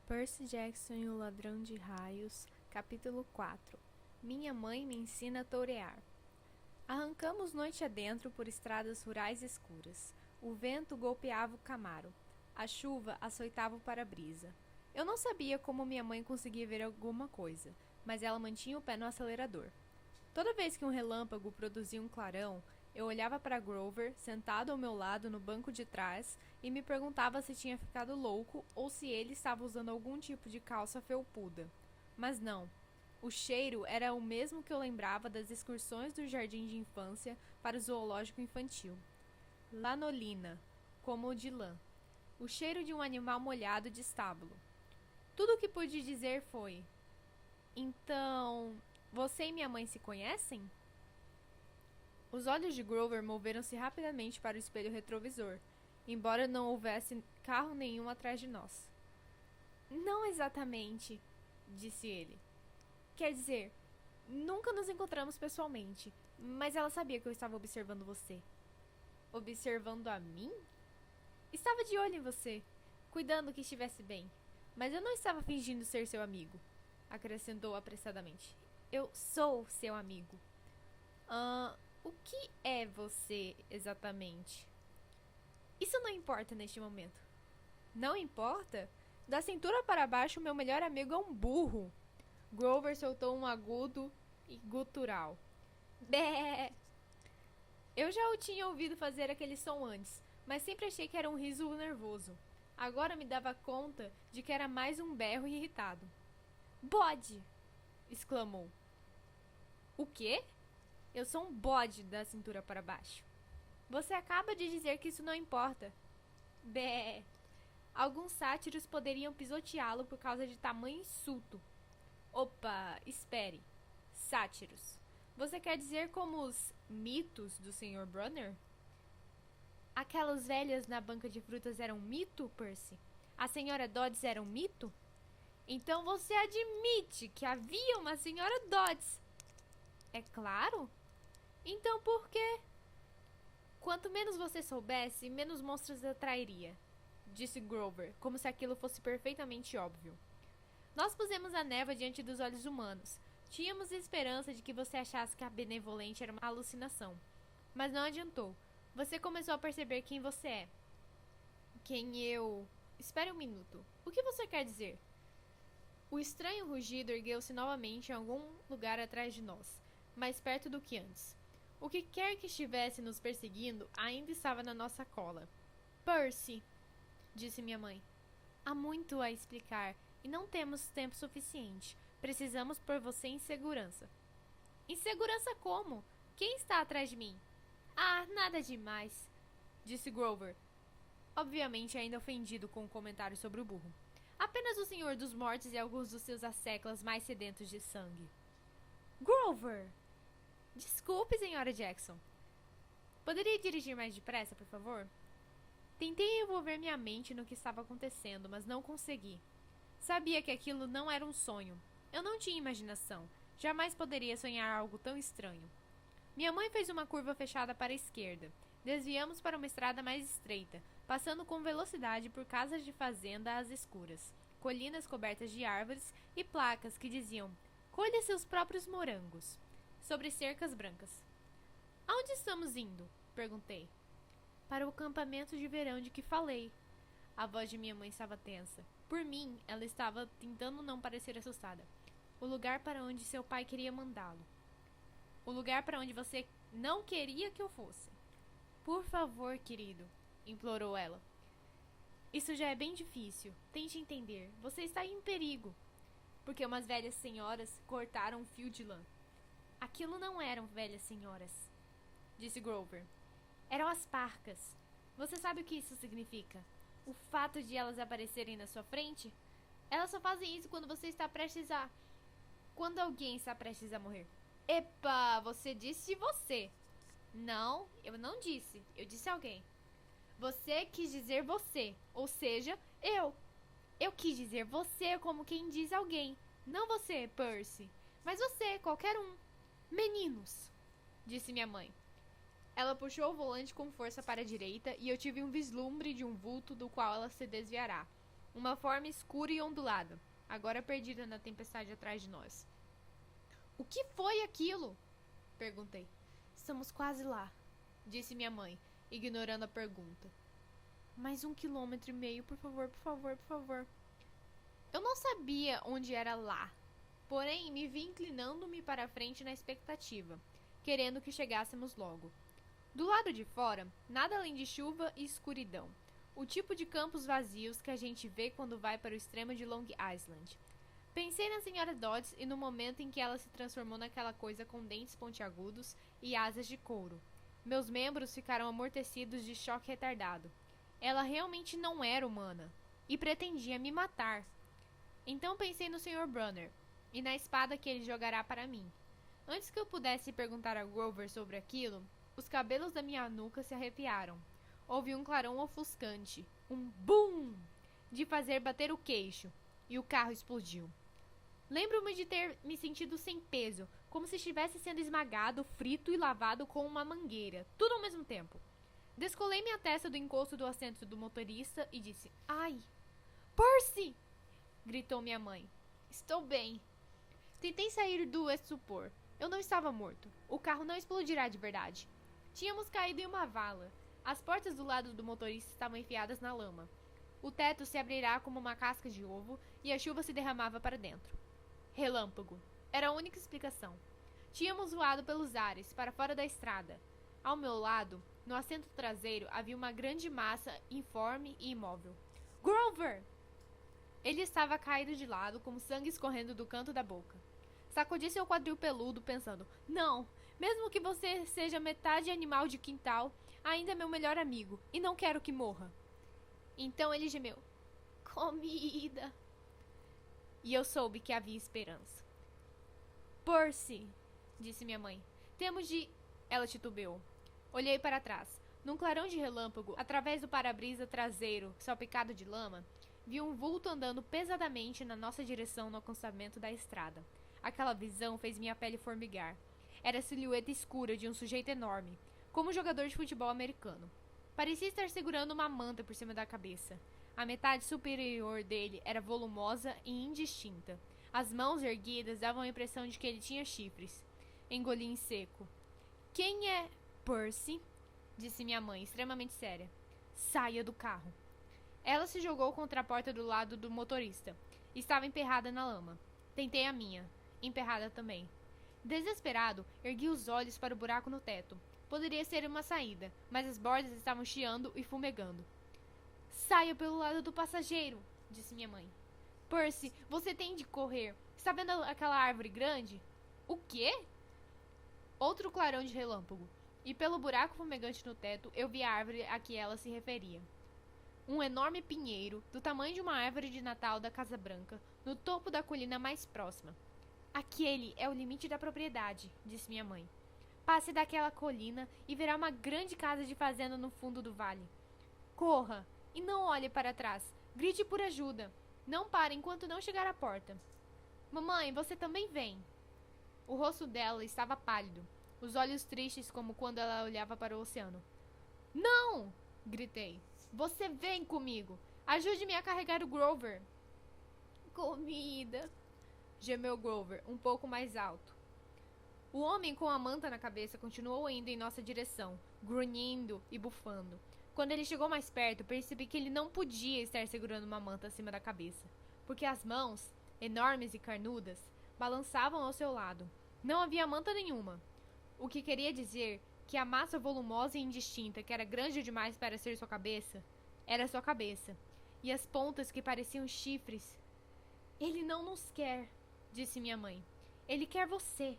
Percy Jackson e o Ladrão de Raios, capítulo 4. Minha mãe me ensina a tourear. Arrancamos noite adentro por estradas rurais escuras. O vento golpeava o Camaro. A chuva açoitava o para-brisa. Eu não sabia como minha mãe conseguia ver alguma coisa, mas ela mantinha o pé no acelerador. Toda vez que um relâmpago produzia um clarão, eu olhava para Grover, sentado ao meu lado no banco de trás, e me perguntava se tinha ficado louco ou se ele estava usando algum tipo de calça felpuda. Mas não. O cheiro era o mesmo que eu lembrava das excursões do jardim de infância para o zoológico infantil. Lanolina, como o de lã. O cheiro de um animal molhado de estábulo. Tudo o que pude dizer foi: Então, você e minha mãe se conhecem? Os olhos de Grover moveram-se rapidamente para o espelho retrovisor, embora não houvesse carro nenhum atrás de nós. Não exatamente, disse ele. Quer dizer, nunca nos encontramos pessoalmente, mas ela sabia que eu estava observando você. Observando a mim? Estava de olho em você, cuidando que estivesse bem, mas eu não estava fingindo ser seu amigo, acrescentou apressadamente. Eu sou seu amigo. O que é você exatamente? Isso não importa neste momento. Não importa? Da cintura para baixo, meu melhor amigo é um burro. Grover soltou um agudo e gutural. Bé! Eu já o tinha ouvido fazer aquele som antes, mas sempre achei que era um riso nervoso. Agora me dava conta de que era mais um berro irritado. Bode! Exclamou. O quê? Eu sou um bode da cintura para baixo. Você acaba de dizer que isso não importa. Bé! Alguns sátiros poderiam pisoteá-lo por causa de tamanho insulto. Opa, espere. Sátiros. Você quer dizer como os mitos do Sr. Brunner? Aquelas velhas na banca de frutas eram mito, Percy? A Sra. Dodds era um mito? Então você admite que havia uma Sra. Dodds? É claro. Então por quê? Quanto menos você soubesse, menos monstros atrairia, disse Grover, como se aquilo fosse perfeitamente óbvio. Nós pusemos a névoa diante dos olhos humanos. Tínhamos esperança de que você achasse que a benevolente era uma alucinação. Mas não adiantou. Você começou a perceber quem você é. Quem eu... Espere um minuto. O que você quer dizer? O estranho rugido ergueu-se novamente em algum lugar atrás de nós, mais perto do que antes. O que quer que estivesse nos perseguindo ainda estava na nossa cola. Percy, disse minha mãe. Há muito a explicar e não temos tempo suficiente. Precisamos pôr você em segurança. Em segurança como? Quem está atrás de mim? Ah, nada demais, disse Grover, obviamente ainda ofendido com o comentário sobre o burro. Apenas o Senhor dos Mortos e alguns dos seus asseclas mais sedentos de sangue. Grover! Desculpe, Sra. Jackson. Poderia dirigir mais depressa, por favor? Tentei envolver minha mente no que estava acontecendo, mas não consegui. Sabia que aquilo não era um sonho. Eu não tinha imaginação. Jamais poderia sonhar algo tão estranho. Minha mãe fez uma curva fechada para a esquerda. Desviamos para uma estrada mais estreita, passando com velocidade por casas de fazenda às escuras, colinas cobertas de árvores e placas que diziam: colha seus próprios morangos, sobre cercas brancas. Aonde estamos indo? Perguntei. Para o acampamento de verão de que falei. A voz de minha mãe estava tensa. Por mim, ela estava tentando não parecer assustada. O lugar para onde seu pai queria mandá-lo. O lugar para onde você não queria que eu fosse. Por favor, querido, implorou ela. Isso já é bem difícil. Tente entender. Você está em perigo. Porque umas velhas senhoras cortaram um fio de lã. Aquilo não eram velhas senhoras, disse Grover. Eram as parcas. Você sabe o que isso significa? O fato de elas aparecerem na sua frente? Elas só fazem isso quando você está prestes a... Quando alguém está prestes a morrer. Epa, você disse você. Não, eu não disse. Eu disse alguém. Você quis dizer você, ou seja, eu. Eu quis dizer você como quem diz alguém. Não você, Percy, mas você, qualquer um. Meninos, disse minha mãe. Ela puxou o volante com força para a direita e eu tive um vislumbre de um vulto do qual ela se desviará. uma forma escura e ondulada, agora perdida na tempestade atrás de nós. O que foi aquilo? Perguntei. Estamos quase lá, disse minha mãe, ignorando a pergunta. Mais 1,5 quilômetros, por favor, por favor, por favor. Eu não sabia onde era lá, porém me vi inclinando-me para a frente na expectativa, querendo que chegássemos logo. Do lado de fora, nada além de chuva e escuridão. O tipo de campos vazios que a gente vê quando vai para o extremo de Long Island. Pensei na senhora Dodds e no momento em que ela se transformou naquela coisa com dentes pontiagudos e asas de couro. Meus membros ficaram amortecidos de choque retardado. Ela realmente não era humana e pretendia me matar. Então pensei no Sr. Brunner e na espada que ele jogará para mim. Antes que eu pudesse perguntar a Grover sobre aquilo, os cabelos da minha nuca se arrepiaram. Houve um clarão ofuscante, um BUM! De fazer bater o queixo, e o carro explodiu. Lembro-me de ter me sentido sem peso, como se estivesse sendo esmagado, frito e lavado com uma mangueira, tudo ao mesmo tempo. Descolei minha testa do encosto do assento do motorista e disse: Ai! Percy! Gritou minha mãe. Estou bem. Tentei sair do estupor. Eu não estava morto. O carro não explodirá de verdade. Tínhamos caído em uma vala. As portas do lado do motorista estavam enfiadas na lama. O teto se abrirá como uma casca de ovo e a chuva se derramava para dentro. Relâmpago. Era a única explicação. Tínhamos voado pelos ares, para fora da estrada. Ao meu lado, no assento traseiro, havia uma grande massa, informe e imóvel. Grover! Ele estava caído de lado, com sangue escorrendo do canto da boca. Sacudi seu quadril peludo, pensando: Não, mesmo que você seja metade animal de quintal, ainda é meu melhor amigo, e não quero que morra. Então ele gemeu: Comida! E eu soube que havia esperança. Percy, disse minha mãe, temos de... Ela titubeou. Olhei para trás. Num clarão de relâmpago, através do para-brisa traseiro salpicado de lama, vi um vulto andando pesadamente na nossa direção no acostamento da estrada. Aquela visão fez minha pele formigar. Era a silhueta escura de um sujeito enorme, como um jogador de futebol americano. Parecia estar segurando uma manta por cima da cabeça. A metade superior dele era volumosa e indistinta. As mãos erguidas davam a impressão de que ele tinha chifres. Engoli em seco. Quem é Percy? Disse minha mãe, extremamente séria. Saia do carro. Ela se jogou contra a porta do lado do motorista. Estava emperrada na lama. Tentei a minha, emperrada também. Desesperado, ergui os olhos para o buraco no teto. Poderia ser uma saída, mas as bordas estavam chiando e fumegando. Saia pelo lado do passageiro, disse minha mãe. Percy, você tem de correr. Está vendo aquela árvore grande? O quê? Outro clarão de relâmpago. E pelo buraco fumegante no teto, eu vi a árvore a que ela se referia. Um enorme pinheiro, do tamanho de uma árvore de Natal da Casa Branca, no topo da colina mais próxima. Aquele é o limite da propriedade, disse minha mãe. Passe daquela colina e verá uma grande casa de fazenda no fundo do vale. Corra e não olhe para trás. Grite por ajuda. Não pare enquanto não chegar à porta. Mamãe, você também vem. O rosto dela estava pálido, os olhos tristes como quando ela olhava para o oceano. Não! Gritei. Você vem comigo. Ajude-me a carregar o Grover. Comida, gemeu Grover, um pouco mais alto. O homem com a manta na cabeça continuou indo em nossa direção, grunhindo e bufando. Quando ele chegou mais perto, percebi que ele não podia estar segurando uma manta acima da cabeça, porque as mãos, enormes e carnudas, balançavam ao seu lado. Não havia manta nenhuma, o que queria dizer que a massa volumosa e indistinta, que era grande demais para ser sua cabeça, era sua cabeça, e as pontas que pareciam chifres. Ele não nos quer, disse minha mãe. Ele quer você.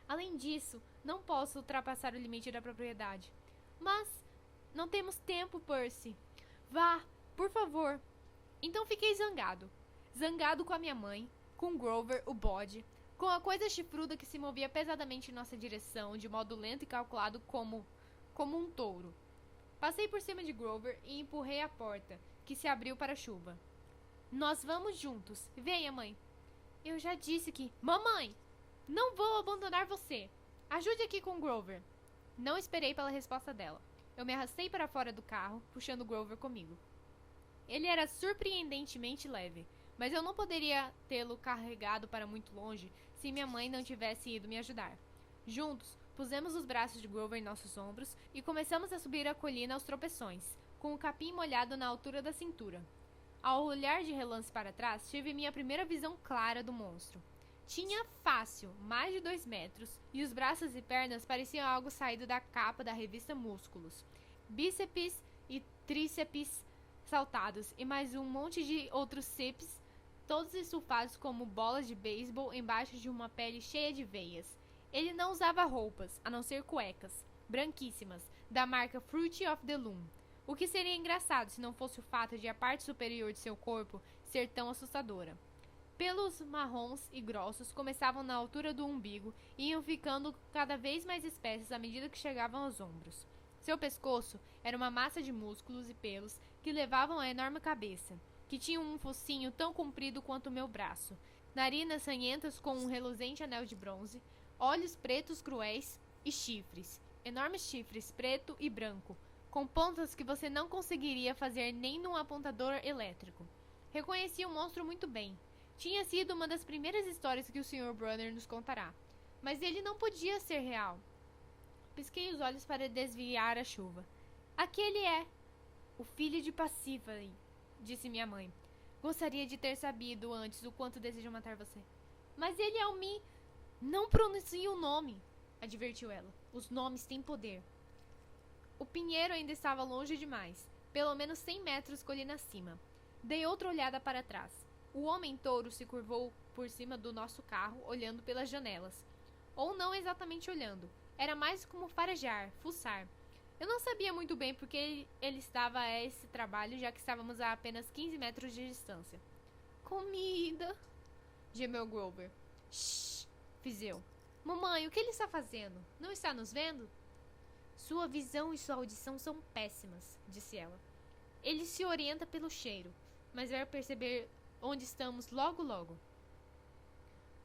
Além disso, não posso ultrapassar o limite da propriedade. Mas não temos tempo, Percy. Vá, por favor. Então fiquei zangado. Zangado com a minha mãe, com Grover, o bode, com a coisa chifruda que se movia pesadamente em nossa direção, de modo lento e calculado como um touro. Passei por cima de Grover e empurrei a porta, que se abriu para a chuva. Nós vamos juntos. Venha, mãe. Eu já disse que... Mamãe! Não vou abandonar você. Ajude aqui com Grover. Não esperei pela resposta dela. Eu me arrastei para fora do carro, puxando Grover comigo. Ele era surpreendentemente leve, mas eu não poderia tê-lo carregado para muito longe se minha mãe não tivesse ido me ajudar. Juntos, pusemos os braços de Grover em nossos ombros e começamos a subir a colina aos tropeções, com o capim molhado na altura da cintura. Ao olhar de relance para trás, tive minha primeira visão clara do monstro. Tinha fácil mais de 2 metros e os braços e pernas pareciam algo saído da capa da revista Músculos. Bíceps e tríceps saltados e mais um monte de outros ceps, todos estufados como bolas de beisebol embaixo de uma pele cheia de veias. Ele não usava roupas, a não ser cuecas, branquíssimas, da marca Fruit of the Loom. O que seria engraçado se não fosse o fato de a parte superior de seu corpo ser tão assustadora. Pelos marrons e grossos começavam na altura do umbigo e iam ficando cada vez mais espessos à medida que chegavam aos ombros. Seu pescoço era uma massa de músculos e pelos que levavam à enorme cabeça, que tinha um focinho tão comprido quanto o meu braço, narinas sanhentas com um reluzente anel de bronze, olhos pretos cruéis e chifres, enormes chifres preto e branco, com pontas que você não conseguiria fazer nem num apontador elétrico. Reconheci o monstro muito bem. Tinha sido uma das primeiras histórias que o Sr. Brunner nos contará. Mas ele não podia ser real. Pisquei os olhos para desviar a chuva. Aquele é o filho de Pasífae, disse minha mãe. Gostaria de ter sabido antes o quanto desejo matar você. Mas ele é o Mi... Não pronuncie o nome, advertiu ela. Os nomes têm poder. O pinheiro ainda estava longe demais, pelo menos 100 metros colina acima. Dei outra olhada para trás. O homem-touro se curvou por cima do nosso carro, olhando pelas janelas. Ou não exatamente olhando. Era mais como farejar, fuçar. Eu não sabia muito bem porque ele estava a esse trabalho, já que estávamos a apenas 15 metros de distância. Comida, gemeu Grover. Shhh, fiz eu. Mamãe, o que ele está fazendo? Não está nos vendo? Sua visão e sua audição são péssimas, disse ela. Ele se orienta pelo cheiro, mas vai perceber onde estamos logo logo.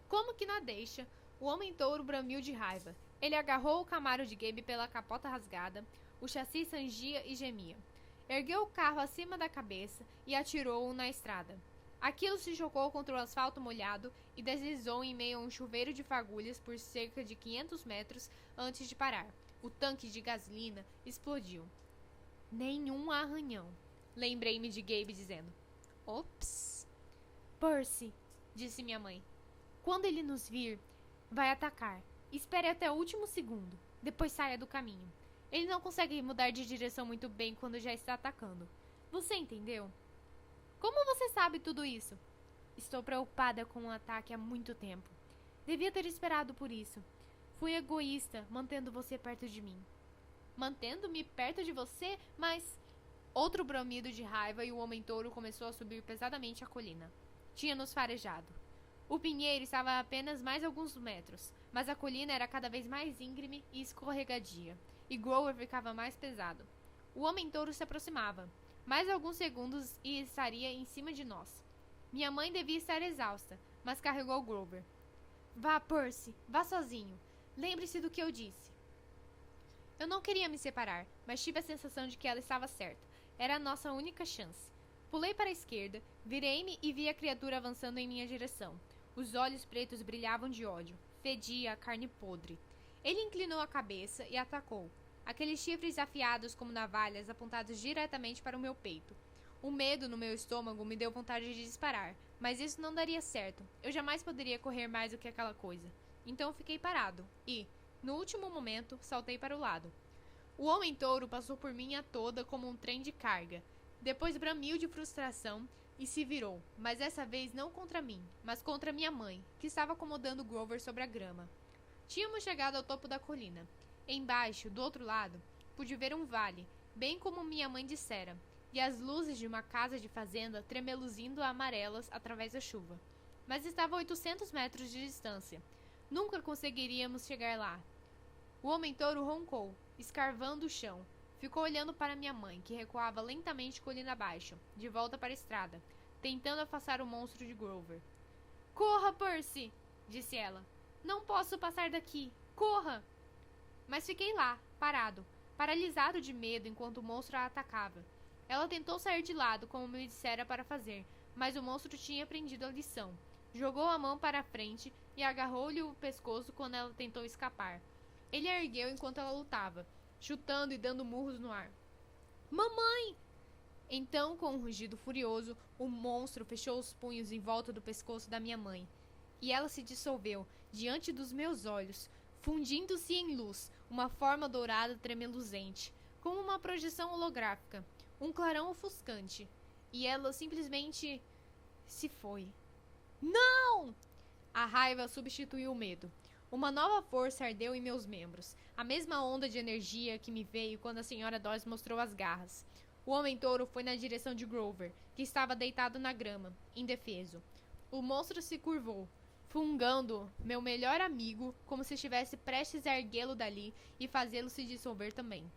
Como que na deixa, o homem-touro bramiu de raiva. Ele agarrou o Camaro de Gabe pela capota rasgada, o chassi sangia e gemia. Ergueu o carro acima da cabeça e atirou-o na estrada. Aquilo se chocou contra o asfalto molhado e deslizou em meio a um chuveiro de fagulhas por cerca de 500 metros antes de parar. O tanque de gasolina explodiu. Nenhum arranhão. Lembrei-me de Gabe dizendo. Ops. Percy, disse minha mãe. Quando ele nos vir, vai atacar. Espere até o último segundo. Depois saia do caminho. Ele não consegue mudar de direção muito bem quando já está atacando. Você entendeu? Como você sabe tudo isso? Estou preocupada com o ataque há muito tempo. Devia ter esperado por isso. Fui egoísta, mantendo você perto de mim. Mantendo-me perto de você? Mas... Outro bramido de raiva e o homem-touro começou a subir pesadamente a colina. Tinha-nos farejado. O pinheiro estava a apenas mais alguns metros, mas a colina era cada vez mais íngreme e escorregadia, e Grover ficava mais pesado. O homem-touro se aproximava. Mais alguns segundos e estaria em cima de nós. Minha mãe devia estar exausta, mas carregou Grover. Vá, Percy, vá sozinho. Lembre-se do que eu disse. Eu não queria me separar, mas tive a sensação de que ela estava certa. Era a nossa única chance. Pulei para a esquerda, virei-me e vi a criatura avançando em minha direção. Os olhos pretos brilhavam de ódio. Fedia a carne podre. Ele inclinou a cabeça e atacou. Aqueles chifres afiados como navalhas apontados diretamente para o meu peito. O medo no meu estômago me deu vontade de disparar, mas isso não daria certo. Eu jamais poderia correr mais do que aquela coisa. Então fiquei parado e, no último momento, saltei para o lado. O homem-touro passou por mim a toda como um trem de carga. Depois bramiu de frustração e se virou, mas dessa vez não contra mim, mas contra minha mãe, que estava acomodando Grover sobre a grama. Tínhamos chegado ao topo da colina. Embaixo, do outro lado, pude ver um vale, bem como minha mãe dissera, e as luzes de uma casa de fazenda tremeluzindo amarelas através da chuva. Mas estava a 800 metros de distância. Nunca conseguiríamos chegar lá. O homem-touro roncou, escarvando o chão. Ficou olhando para minha mãe, que recuava lentamente colina abaixo, de volta para a estrada, tentando afastar o monstro de Grover. Corra, Percy! Disse ela. Não posso passar daqui. Corra! Mas fiquei lá, parado, paralisado de medo enquanto o monstro a atacava. Ela tentou sair de lado, como me dissera para fazer, mas o monstro tinha aprendido a lição. Jogou a mão para a frente e agarrou-lhe o pescoço quando ela tentou escapar. Ele a ergueu enquanto ela lutava, chutando e dando murros no ar. Mamãe! Então, com um rugido furioso, o monstro fechou os punhos em volta do pescoço da minha mãe. E ela se dissolveu diante dos meus olhos, fundindo-se em luz, uma forma dourada tremeluzente, como uma projeção holográfica, um clarão ofuscante. E ela simplesmente se foi. Não! A raiva substituiu o medo. Uma nova força ardeu em meus membros, a mesma onda de energia que me veio quando a senhora Dawes mostrou as garras. O homem-touro foi na direção de Grover, que estava deitado na grama, indefeso. O monstro se curvou, fungando meu melhor amigo como se estivesse prestes a erguê-lo dali e fazê-lo se dissolver também.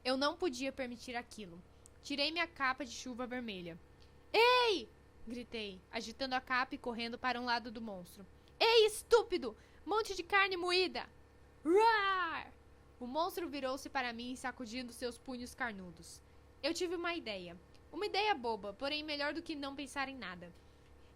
Eu não podia permitir aquilo. Tirei minha capa de chuva vermelha. Ei! Gritei, agitando a capa e correndo para um lado do monstro. Ei, estúpido! Monte de carne moída! Roar! O monstro virou-se para mim, sacudindo seus punhos carnudos. Eu tive uma ideia. Uma ideia boba, porém melhor do que não pensar em nada.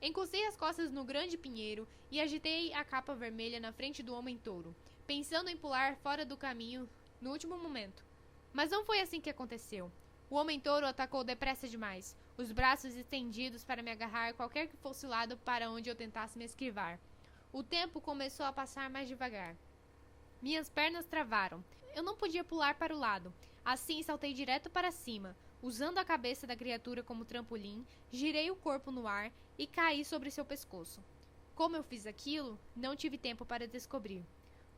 Encostei as costas no grande pinheiro e agitei a capa vermelha na frente do homem-touro, pensando em pular fora do caminho no último momento. Mas não foi assim que aconteceu. O homem-touro atacou depressa demais, os braços estendidos para me agarrar qualquer que fosse o lado para onde eu tentasse me esquivar. O tempo começou a passar mais devagar. Minhas pernas travaram. Eu não podia pular para o lado. Assim saltei direto para cima. Usando a cabeça da criatura como trampolim, girei o corpo no ar e caí sobre seu pescoço. Como eu fiz aquilo, não tive tempo para descobrir.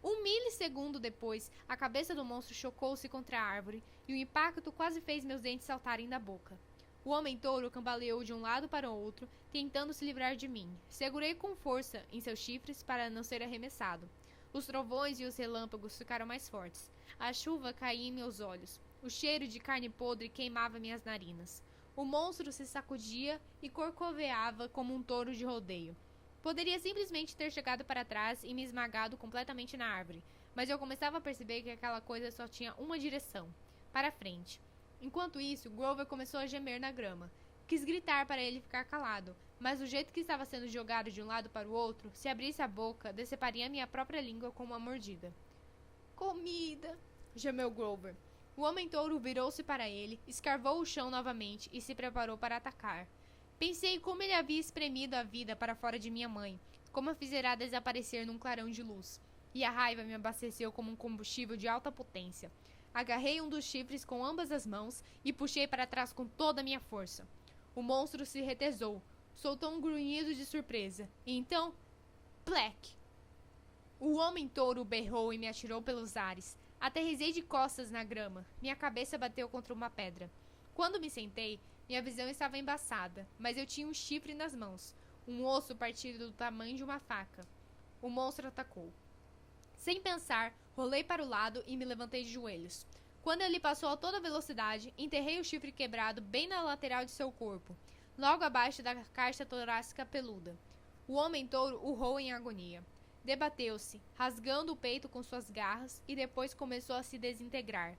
Um milissegundo depois, a cabeça do monstro chocou-se contra a árvore e o impacto quase fez meus dentes saltarem da boca. O homem-touro cambaleou de um lado para o outro, tentando se livrar de mim. Segurei com força em seus chifres para não ser arremessado. Os trovões e os relâmpagos ficaram mais fortes. A chuva caía em meus olhos. O cheiro de carne podre queimava minhas narinas. O monstro se sacudia e corcoveava como um touro de rodeio. Poderia simplesmente ter chegado para trás e me esmagado completamente na árvore, mas eu começava a perceber que aquela coisa só tinha uma direção, para frente. Enquanto isso, Grover começou a gemer na grama. Quis gritar para ele ficar calado, mas do jeito que estava sendo jogado de um lado para o outro, se abrisse a boca, deceparia minha própria língua com uma mordida. Comida! Gemeu Grover. O homem-touro virou-se para ele, escarvou o chão novamente e se preparou para atacar. Pensei como ele havia espremido a vida para fora de minha mãe, como a fizerá desaparecer num clarão de luz. E a raiva me abasteceu como um combustível de alta potência. Agarrei um dos chifres com ambas as mãos e puxei para trás com toda a minha força. O monstro se retesou, soltou um grunhido de surpresa, e então... Plec! O homem-touro berrou e me atirou pelos ares. Aterrissei de costas na grama. Minha cabeça bateu contra uma pedra. Quando me sentei, minha visão estava embaçada, mas eu tinha um chifre nas mãos, um osso partido do tamanho de uma faca. O monstro atacou. Sem pensar, rolei para o lado e me levantei de joelhos. Quando ele passou a toda velocidade, enterrei o chifre quebrado bem na lateral de seu corpo, logo abaixo da caixa torácica peluda. O homem-touro urrou em agonia. Debateu-se, rasgando o peito com suas garras, e depois começou a se desintegrar.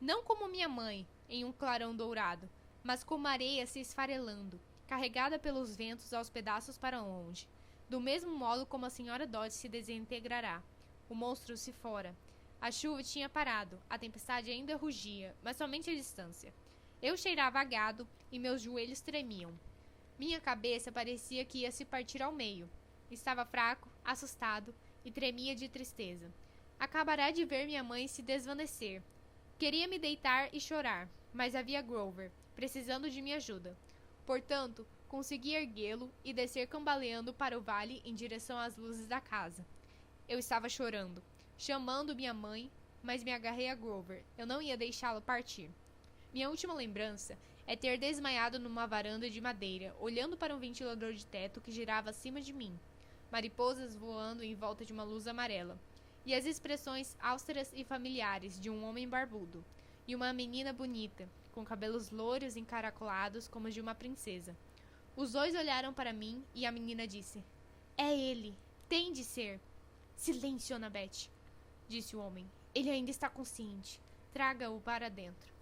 Não como minha mãe, em um clarão dourado, mas como areia se esfarelando, carregada pelos ventos aos pedaços para longe. Do mesmo modo como a senhora Dodge se desintegrará. O monstro se fora. A chuva tinha parado, a tempestade ainda rugia, mas somente à distância. Eu cheirava a gado e meus joelhos tremiam. Minha cabeça parecia que ia se partir ao meio. Estava fraco, assustado e tremia de tristeza. Acabará de ver minha mãe se desvanecer. Queria me deitar e chorar, mas havia Grover, precisando de minha ajuda. Portanto, consegui erguê-lo e descer cambaleando para o vale em direção às luzes da casa. Eu estava chorando, chamando minha mãe, mas me agarrei a Grover. Eu não ia deixá-lo partir. Minha última lembrança é ter desmaiado numa varanda de madeira, olhando para um ventilador de teto que girava acima de mim. Mariposas voando em volta de uma luz amarela. E as expressões austeras e familiares de um homem barbudo. E uma menina bonita, com cabelos louros encaracolados como os de uma princesa. Os dois olharam para mim e a menina disse: "É ele. Tem de ser." "Silêncio, Annabeth", disse o homem. "Ele ainda está consciente. Traga-o para dentro."